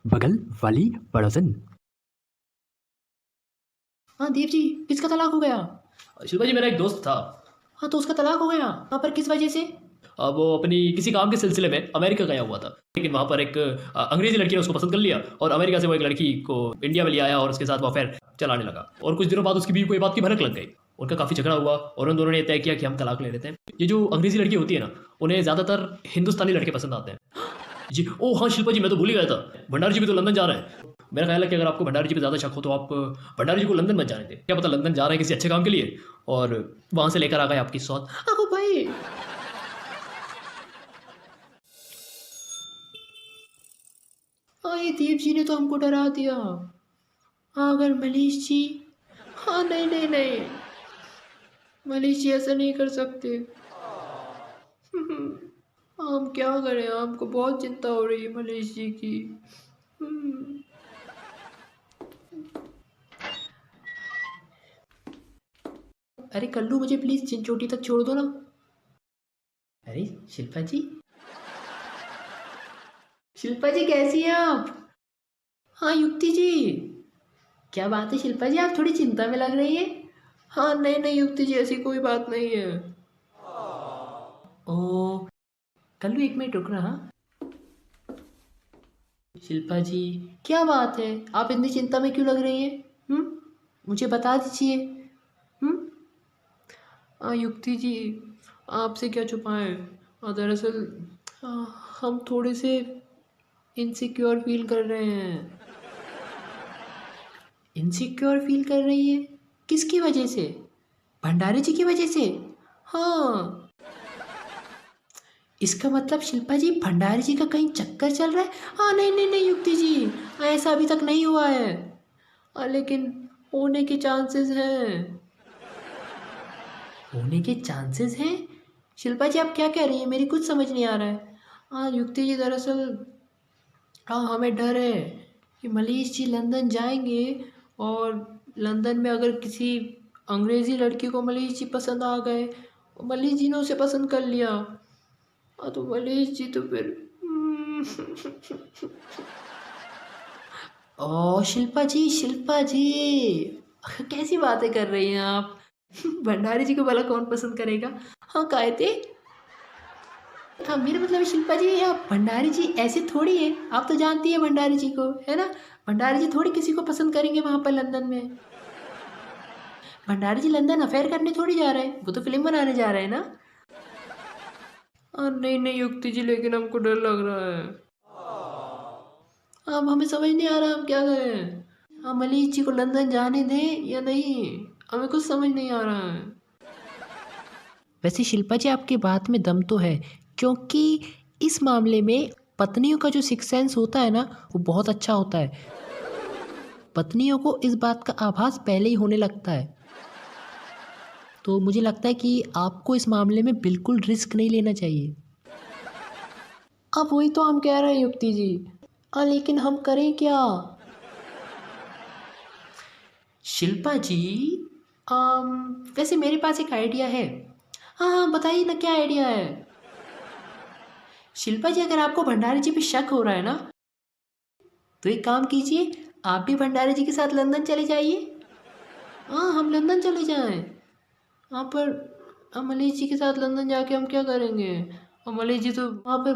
बगल वाली पड़ोसन। हाँ देव जी, किसका तलाक हो गया? शिल्पा जी, मेरा एक दोस्त था। हाँ तो उसका तलाक हो गया, हाँ पर किस वजह से? अब वो अपनी किसी काम के सिलसिले में अमेरिका गया हुआ था, लेकिन वहाँ पर एक अंग्रेजी लड़की ने उसको पसंद कर लिया और अमेरिका से वो एक लड़की को इंडिया में ले आया और उसके साथ वो अफेयर चलाने लगा। और कुछ दिनों बाद उसकी बीवी को ये बात की भनक लग गई। उनका काफ़ी झगड़ा हुआ और उन दोनों ने तय किया कि हम तलाक ले लेते हैं। ये जो अंग्रेजी लड़की होती है ना, उन्हें ज़्यादातर हिंदुस्तानी लड़के पसंद आते हैं। जी, ओह हाँ शिल्पा जी, मैं तो भूल ही गया था, भंडारी जी भी तो लंदन जा रहे हैं। मेरा ख्याल है कि अगर आपको भंडारी जी पे ज़्यादा शक हो तो आप भंडारी जी को लंदन मत जाने दें। क्या पता लंदन जा रहे हैं किसी अच्छे काम के लिए और वहाँ से लेकर आ गए आपकी सौत। हाँ भाई, हाँ ये देव जी ने तो हमको डरा दिया। हाँ अगर मनीष जी, हाँ नहीं नहीं नहीं, मनीष जी ऐसा नहीं कर सकते। हम क्या करें, हमको बहुत चिंता हो रही है मनीष जी की। अरे कल्लू, मुझे प्लीज चिंचोटी तक छोड़ दो ना। अरे शिल्पा जी, शिल्पा जी कैसी हैं आप? हाँ युक्ति जी, क्या बात है शिल्पा जी, आप थोड़ी चिंता में लग रही है। हाँ नहीं नहीं युक्ति जी, ऐसी कोई बात नहीं है। ओ कल्लू, एक मिनट रुक रहा। शिल्पा जी क्या बात है, आप इतनी चिंता में क्यों लग रही हैं? मुझे बता दीजिए। युक्ति जी, आपसे क्या छुपाएं, दरअसल आ, हम थोड़े से इनसिक्योर फील कर रहे हैं। इनसिक्योर फील कर रही है? किसकी वजह से? भंडारी जी की वजह से? हाँ, इसका मतलब शिल्पा जी भंडारी जी का कहीं चक्कर चल रहा है? हाँ नहीं नहीं नहीं युक्ति जी, ऐसा अभी तक नहीं हुआ है। लेकिन होने के चांसेस हैं। होने के चांसेस हैं? शिल्पा जी आप क्या कह रही हैं, मेरी कुछ समझ नहीं आ रहा है। हाँ युक्ति जी, दरअसल हाँ हमें डर है कि मनीष जी लंदन जाएंगे और लंदन में अगर किसी अंग्रेज़ी लड़की को मनीष जी पसंद आ गए, मनीष जी ने उसे पसंद कर लिया, तो मनीष जी तो फिर ओ शिल्पा जी, शिल्पा जी कैसी बातें कर रही हैं आप? भंडारी जी को भला कौन पसंद करेगा? हाँ कायते, हाँ मेरा मतलब है शिल्पा जी, आप भंडारी जी ऐसे थोड़ी है, आप तो जानती है भंडारी जी को, है ना? भंडारी जी थोड़ी किसी को पसंद करेंगे वहाँ पर लंदन में। भंडारी जी लंदन अफेयर करने थोड़ी जा रहे हैं, वो तो फिल्म बनाने जा रहे हैं ना। नहीं नहीं युक्ति जी, लेकिन हमको डर लग रहा है। अब हमें समझ नहीं आ रहा हम क्या करें। हम मनीष जी को लंदन जाने दें या नहीं, हमें कुछ समझ नहीं आ रहा है। वैसे शिल्पा जी आपकी बात में दम तो है, क्योंकि इस मामले में पत्नियों का जो सिक्स सेंस होता है ना, वो बहुत अच्छा होता है। पत्नियों को इस बात का आभास पहले ही होने लगता है। तो मुझे लगता है कि आपको इस मामले में बिल्कुल रिस्क नहीं लेना चाहिए। अब वही तो हम कह रहे हैं युक्ति जी, लेकिन हम करें क्या? शिल्पा जी, वैसे मेरे पास एक आइडिया है। हाँ हाँ बताइए ना, क्या आइडिया है? शिल्पा जी, अगर आपको भंडारी जी पे शक हो रहा है ना, तो एक काम कीजिए, आप भी भंडारी जी के साथ लंदन चले जाइए। हाँ हम लंदन चले जाएं। हाँ पर मनीष जी के साथ लंदन जाके हम क्या करेंगे? मनीष जी तो वहाँ पे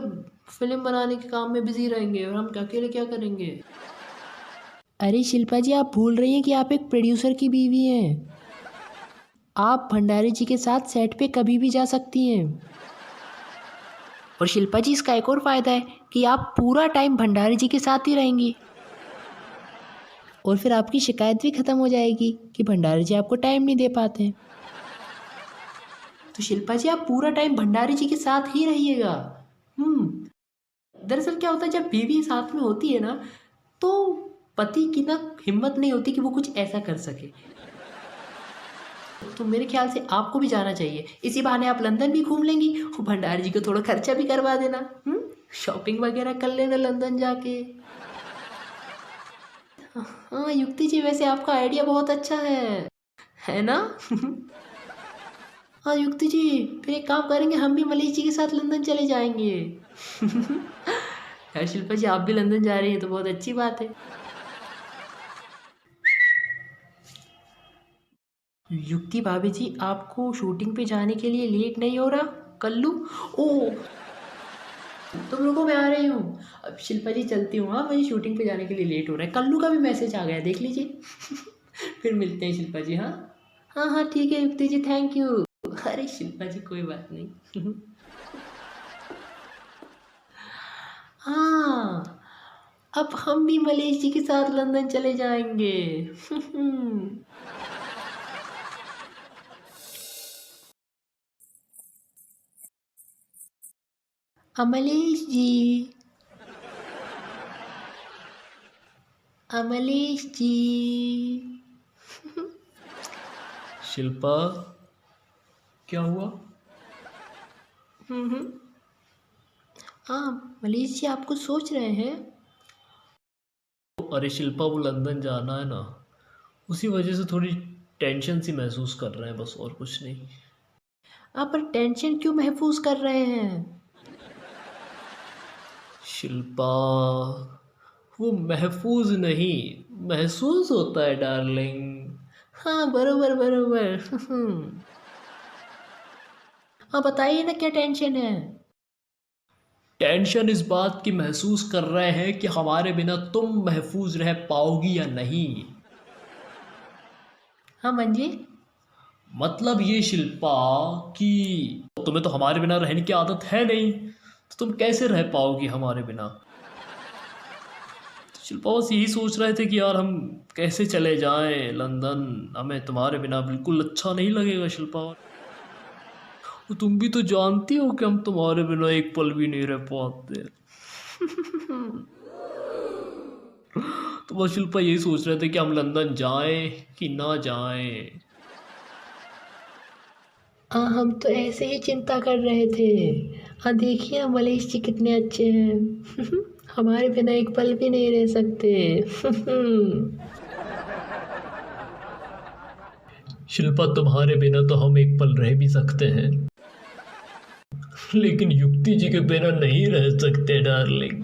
फिल्म बनाने के काम में बिजी रहेंगे और हम अकेले क्या करेंगे? अरे शिल्पा जी, आप भूल रही हैं कि आप एक प्रोड्यूसर की बीवी हैं। आप भंडारी जी के साथ सेट पे कभी भी जा सकती हैं। और शिल्पा जी, इसका एक और फ़ायदा है कि आप पूरा टाइम भंडारी जी के साथ ही रहेंगी और फिर आपकी शिकायत भी ख़त्म हो जाएगी कि भंडारी जी आपको टाइम नहीं दे पाते हैं। तो शिल्पा जी, आप पूरा टाइम भंडारी जी के साथ ही रहिएगा। दरअसल क्या होता है, जब बीवी साथ में होती है ना, तो पति की ना हिम्मत नहीं होती कि वो कुछ ऐसा कर सके। तो मेरे ख्याल से आपको भी जाना चाहिए, इसी बहाने आप लंदन भी घूम लेंगी और भंडारी जी को थोड़ा खर्चा भी करवा देना। शॉपिंग वगैरह कर लेना लंदन जाके। हाँ युक्ति जी, वैसे आपका आइडिया बहुत अच्छा है ना? हाँ युक्ति जी, फिर एक काम करेंगे, हम भी मनीष जी के साथ लंदन चले जाएंगे। यार शिल्पा जी, आप भी लंदन जा रही हैं तो बहुत अच्छी बात है। युक्ति भाभी जी, आपको शूटिंग पे जाने के लिए लेट नहीं हो रहा? कल्लू, ओ तुम रुको, मैं आ रही हूँ। अब शिल्पा जी चलती हूँ, हाँ मुझे शूटिंग पे जाने के लिए लेट हो रहा है। कल्लू का भी मैसेज आ गया, देख लीजिए। फिर मिलते हैं शिल्पा जी। हाँ हाँ हाँ ठीक है युक्ति जी, थैंक यू। अरे शिल्पा जी कोई बात नहीं। हाँ, अब हम भी मलेश जी के साथ लंदन चले जाएंगे। अमलेश जी, अमलेश जी। शिल्पा, क्या हुआ? हम्म। हाँ मलेश जी, आप कुछ सोच रहे हैं? अरे शिल्पा, वो लंदन जाना है ना, उसी वजह से थोड़ी टेंशन सी महसूस कर रहे हैं, बस और कुछ नहीं। आप पर टेंशन क्यों महसूस कर रहे हैं? शिल्पा, वो महफूज नहीं, महसूस होता है डार्लिंग। हाँ बरोबर बरोबर। हाँ बताइए ना, क्या टेंशन है? टेंशन इस बात की महसूस कर रहे हैं कि हमारे बिना तुम महफूज रह पाओगी या नहीं। हाँ मंजी। मतलब ये शिल्पा कि तुम्हें तो हमारे बिना रहने की आदत है नहीं, तो तुम कैसे रह पाओगी हमारे बिना? तो शिल्पा बस यही सोच रहे थे कि यार हम कैसे चले जाएं लंदन, हमें तुम्हारे बिना बिल्कुल अच्छा नहीं लगेगा शिल्पा। और तुम भी तो जानती हो कि हम तुम्हारे बिना एक पल भी नहीं रह पाते। तो बस शिल्पा यही सोच रहे थे कि हम लंदन जाएं कि ना जाएं। हाँ हम तो ऐसे ही चिंता कर रहे थे। हाँ देखिए ना, मलेश जी कितने अच्छे हैं। हमारे बिना एक पल भी नहीं रह सकते। शिल्पा, तुम्हारे बिना तो हम एक पल रह भी सकते हैं, लेकिन युक्ति जी के बिना नहीं रह सकते डार्लिंग।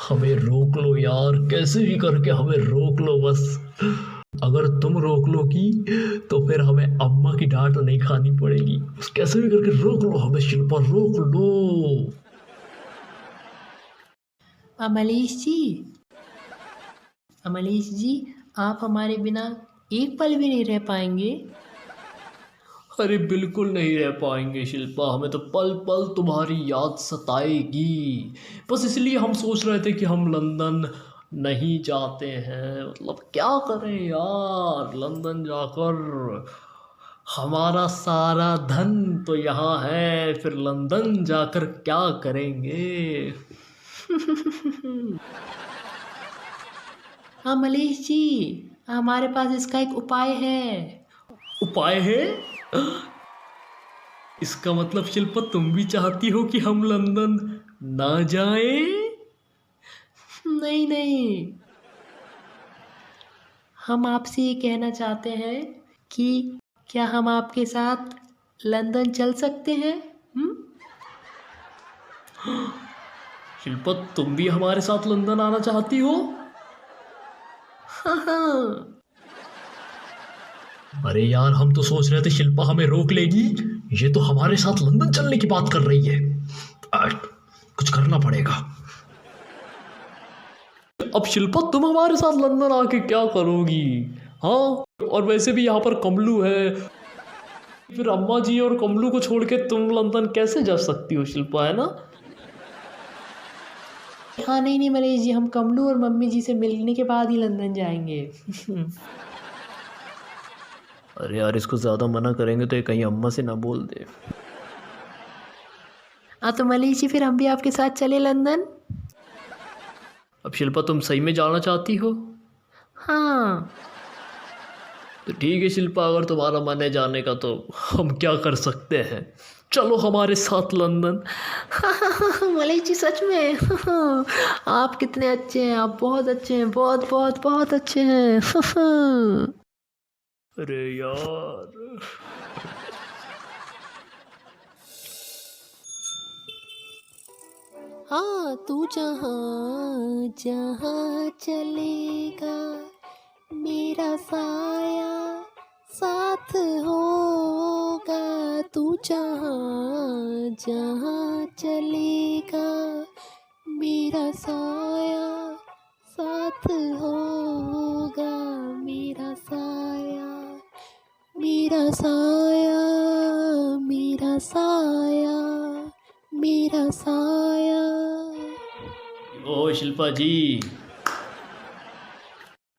हमें रोक लो यार, कैसे भी करके हमें रोक लो बस। अगर तुम रोक लोगी तो फिर हमें अम्मा की डांट नहीं खानी पड़ेगी। बस कैसे भी करके रोक लो हमें शिल्पा, रोक लो। मलेश जी, मलेश जी, आप हमारे बिना एक पल भी नहीं रह पाएंगे? अरे बिल्कुल नहीं रह पाएंगे शिल्पा, हमें तो पल पल तुम्हारी याद सताएगी। बस इसलिए हम सोच रहे थे कि हम लंदन नहीं जाते हैं। मतलब क्या करें यार, लंदन जाकर हमारा सारा धन तो यहाँ है, फिर लंदन जाकर क्या करेंगे? हाँ मलेश जी, हमारे पास इसका एक उपाय है। उपाय है? इसका मतलब शिल्पा, तुम भी चाहती हो कि हम लंदन ना जाएं? नहीं नहीं, हम आपसे ये कहना चाहते हैं कि क्या हम आपके साथ लंदन चल सकते हैं? हम्म? शिल्पा, तुम भी हमारे साथ लंदन आना चाहती हो? हाँ हाँ। अरे यार, हम तो सोच रहे थे शिल्पा हमें रोक लेगी, ये तो हमारे साथ लंदन चलने की बात कर रही है। कुछ करना पड़ेगा। अब शिल्पा, तुम हमारे साथ लंदन आके क्या करोगी? हाँ, और वैसे भी यहाँ पर कमलू है, फिर अम्मा जी और कमलू को छोड़ के तुम लंदन कैसे जा सकती हो शिल्पा, है ना? हाँ नहीं नहीं मनीष जी, हम कमलू और मम्मी जी से मिलने के बाद ही लंदन जाएंगे। अरे यार, इसको ज़्यादा मना करेंगे तो ये कहीं अम्मा से ना बोल दे। हाँ तो मनीष जी, फिर हम भी आपके साथ चले लंदन? अब शिल्पा, तुम सही में जाना चाहती हो? हाँ। तो ठीक है शिल्पा, अगर तुम्हारा मन है जाने का तो हम क्या कर सकते हैं। चलो हमारे साथ लंदन। मनीष जी सच में। आप कितने अच्छे हैं, आप बहुत अच्छे हैं, बहुत बहुत बहुत अच्छे हैं। अरे यार। हाँ तू जहाँ जहाँ चलेगा मेरा साया साथ होगा। तू जहाँ जहाँ चलेगा मेरा साया साथ होगा। मेरा साया मेरा साया मेरा साया मेरा साया। ओ शिल्पा जी,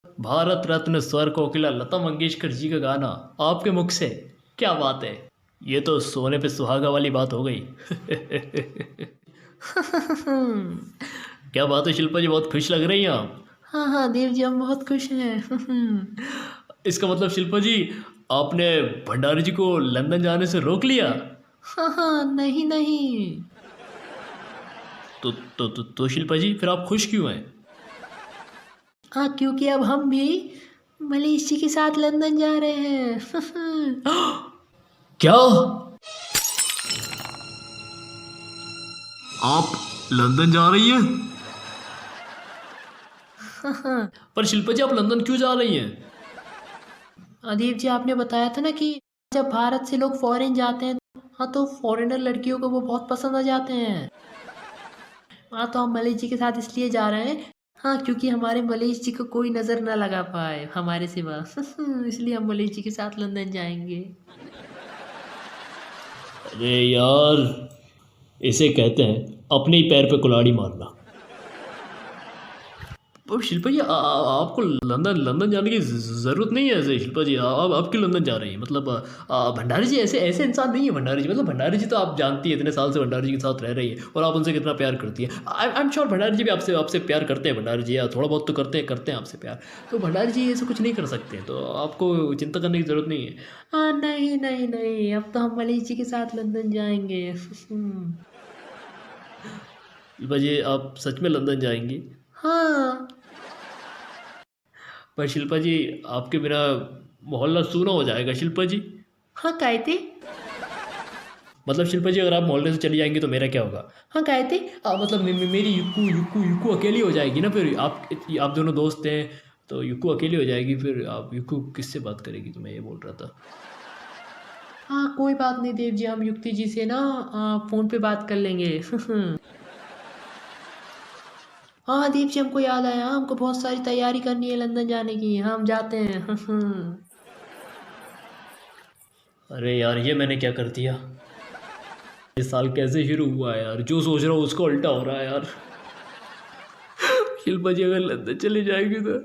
भारत रत्न स्वर कोकिला लता मंगेशकर जी का गाना आपके मुख से, क्या बात है। ये तो सोने पे सुहागा वाली बात हो गई। क्या बात है शिल्पा जी, बहुत खुश लग रही हैं आप। हाँ हाँ देव जी, हम बहुत खुश हैं। इसका मतलब शिल्पा जी, आपने भंडारी जी को लंदन जाने से रोक लिया। हाँ हाँ, नहीं नहीं। तो शिल्पा जी, फिर आप खुश क्यों हैं। हाँ, क्योंकि अब हम भी मनीष जी के साथ लंदन जा रहे हैं। क्या आप लंदन जा रही हैं। पर शिल्पा जी, आप लंदन क्यों जा रही हैं। अदीप जी, आपने बताया था ना कि जब भारत से लोग फॉरेन जाते हैं, हाँ, तो फॉरेनर लड़कियों को वो बहुत पसंद आ जाते हैं। हाँ, तो हम मनीष जी के साथ इसलिए जा रहे हैं, हाँ, क्योंकि हमारे मनीष जी को कोई नज़र ना लगा पाए हमारे सिवा। इसलिए हम मनीष जी के साथ लंदन जाएंगे। अरे यार, इसे कहते हैं अपने ही पैर पे कुल्हाड़ी मारना। पर शिल्पा जी, आपको लंदन लंदन जाने की ज़रूरत नहीं है। ऐसे शिल्पा जी, आप क्यों लंदन जा रही हैं। मतलब भंडारी जी ऐसे ऐसे इंसान नहीं है। भंडारी जी, मतलब भंडारी जी तो आप जानती है, इतने साल से भंडारी जी के साथ रह रही है और आप उनसे कितना प्यार करती है। आई एम श्योर भंडारी जी भी आपसे आपसे प्यार करते हैं। भंडारी जी, या थोड़ा बहुत तो करते हैं आपसे प्यार। तो भंडारी जी ऐसे कुछ नहीं कर सकते, तो आपको चिंता करने की ज़रूरत नहीं है। हाँ, नहीं नहीं नहीं, अब तो हम मनीष जी के साथ लंदन जाएंगे। शिल्पा जी, आप सच में लंदन जाएंगी। हाँ। पर शिल्पा जी, आपके बिना मोहल्ला सूना हो जाएगा शिल्पा जी। हाँ, कहते। मतलब शिल्पा जी, अगर आप मोहल्ले से चली जाएंगी तो मेरा क्या होगा। हाँ, कहते। मतलब मेरी युक्कू युक्कू युक्कू अकेली हो जाएगी ना। फिर आप दोनों दोस्त हैं, तो युक्कू अकेली हो जाएगी। फिर आप युक्कू किससे बात करेगी, तो मैं ये बोल रहा था। हाँ, कोई बात नहीं देव जी, हम युक्ति जी से ना फ़ोन पे बात कर लेंगे। हाँ देव जी, हमको याद आया, हमको बहुत सारी तैयारी करनी है लंदन जाने की। हाँ, हम जाते हैं। अरे यार, ये मैंने क्या कर दिया। ये साल कैसे शुरू हुआ है यार, जो सोच रहा हूँ उसका उल्टा हो रहा है यार। शिल्पा जी अगर लंदन चली जाएगी तो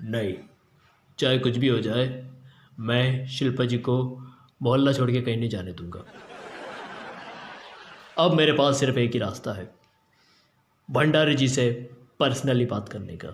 नहीं, चाहे कुछ भी हो जाए, मैं शिल्पा जी को मोहल्ला छोड़ के कहीं नहीं जाने दूंगा। अब मेरे पास सिर्फ एक ही रास्ता है, भंडारी जी से पर्सनली बात करने का।